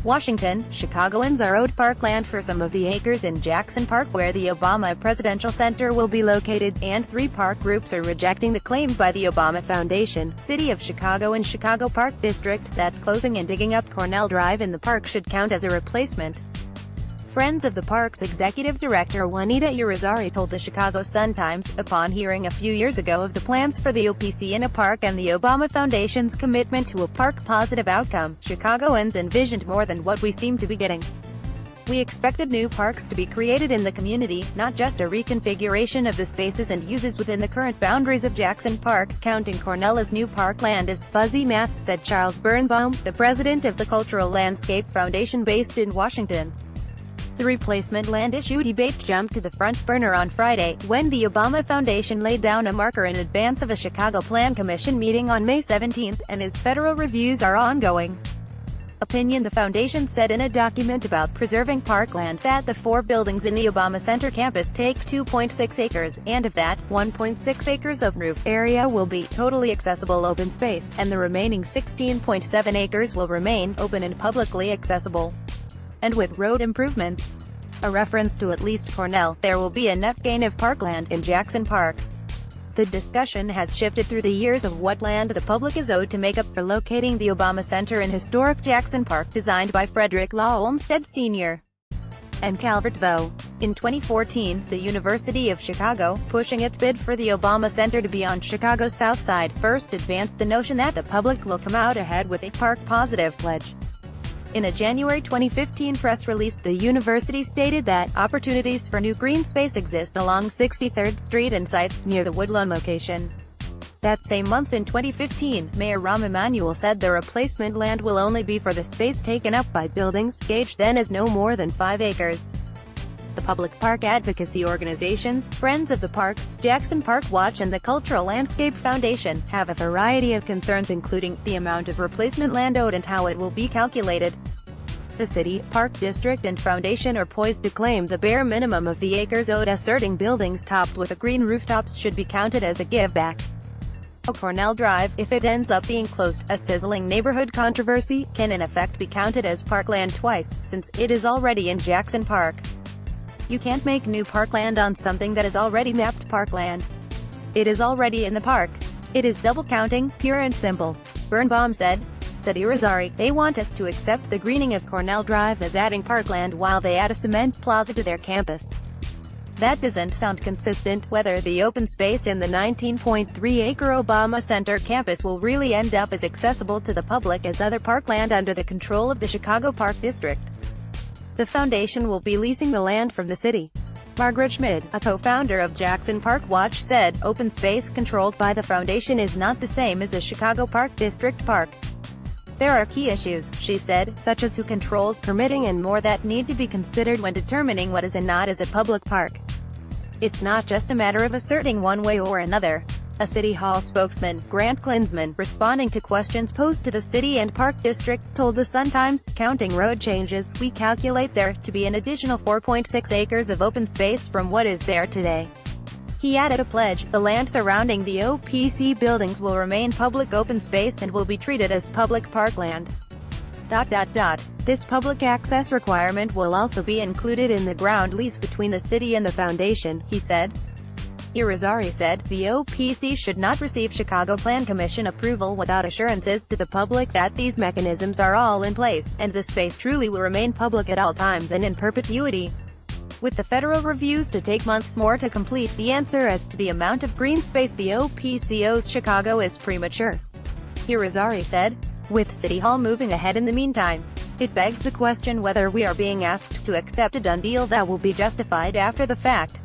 Washington, Chicagoans are owed parkland for some of the acres in Jackson Park where the Obama Presidential Center will be located, and 3 park groups are rejecting the claim by the Obama Foundation, City of Chicago and Chicago Park District, that closing and digging up Cornell Drive in the park should count as a replacement. Friends of the park's executive director Juanita Irizarry told the Chicago Sun-Times, upon hearing a few years ago of the plans for the OPC in a park and the Obama Foundation's commitment to a park-positive outcome, Chicagoans envisioned more than what we seem to be getting. We expected new parks to be created in the community, not just a reconfiguration of the spaces and uses within the current boundaries of Jackson Park. Counting Cornell as new parkland is fuzzy math, said Charles Birnbaum, the president of the Cultural Landscape Foundation based in Washington. The replacement land issue debate jumped to the front burner on Friday, when the Obama Foundation laid down a marker in advance of a Chicago Plan Commission meeting on May 17, and as federal reviews are ongoing. Opinion. The foundation said in a document about preserving parkland that the 4 buildings in the Obama Center campus take 2.6 acres, and of that, 1.6 acres of roof area will be totally accessible open space, and the remaining 16.7 acres will remain open and publicly accessible. And with road improvements, a reference to at least Cornell, there will be a net gain of parkland in Jackson Park. The discussion has shifted through the years of what land the public is owed to make up for locating the Obama Center in historic Jackson Park, designed by Frederick Law Olmsted Sr. and Calvert Vaux. In 2014, the University of Chicago, pushing its bid for the Obama Center to be on Chicago's South Side, first advanced the notion that the public will come out ahead with a park-positive pledge. In a January 2015 press release, the university stated that opportunities for new green space exist along 63rd Street and sites near the Woodlawn location. That same month in 2015, Mayor Rahm Emanuel said the replacement land will only be for the space taken up by buildings, gauged then as no more than 5 acres. The public park advocacy organizations, Friends of the Parks, Jackson Park Watch and the Cultural Landscape Foundation, have a variety of concerns, including the amount of replacement land owed and how it will be calculated. The city, park district and foundation are poised to claim the bare minimum of the acres owed, asserting buildings topped with a green rooftops should be counted as a give-back. Cornell Drive, if it ends up being closed, a sizzling neighborhood controversy, can in effect be counted as parkland twice, since it is already in Jackson Park. You can't make new parkland on something that is already mapped parkland. It is already in the park. It is double counting, pure and simple. Birnbaum said. Irizarry, they want us to accept the greening of Cornell Drive as adding parkland while they add a cement plaza to their campus. That doesn't sound consistent. Whether the open space in the 19.3-acre Obama Center campus will really end up as accessible to the public as other parkland under the control of the Chicago Park District. The foundation will be leasing the land from the city. Margaret Schmid, a co-founder of Jackson Park Watch, said, open space controlled by the foundation is not the same as a Chicago Park District park. There are key issues, she said, such as who controls permitting and more that need to be considered when determining what is and not is a public park. It's not just a matter of asserting one way or another. A City Hall spokesman, Grant Klinsman, responding to questions posed to the City and Park District, told the Sun-Times, counting road changes, we calculate there to be an additional 4.6 acres of open space from what is there today. He added a pledge, the land surrounding the OPC buildings will remain public open space and will be treated as public parkland. This public access requirement will also be included in the ground lease between the city and the foundation, he said. Irizarry said, the OPC should not receive Chicago Plan Commission approval without assurances to the public that these mechanisms are all in place, and the space truly will remain public at all times and in perpetuity. With the federal reviews to take months more to complete, the answer as to the amount of green space the OPC owes Chicago is premature. Irizarry said, with City Hall moving ahead in the meantime, it begs the question whether we are being asked to accept a done deal that will be justified after the fact.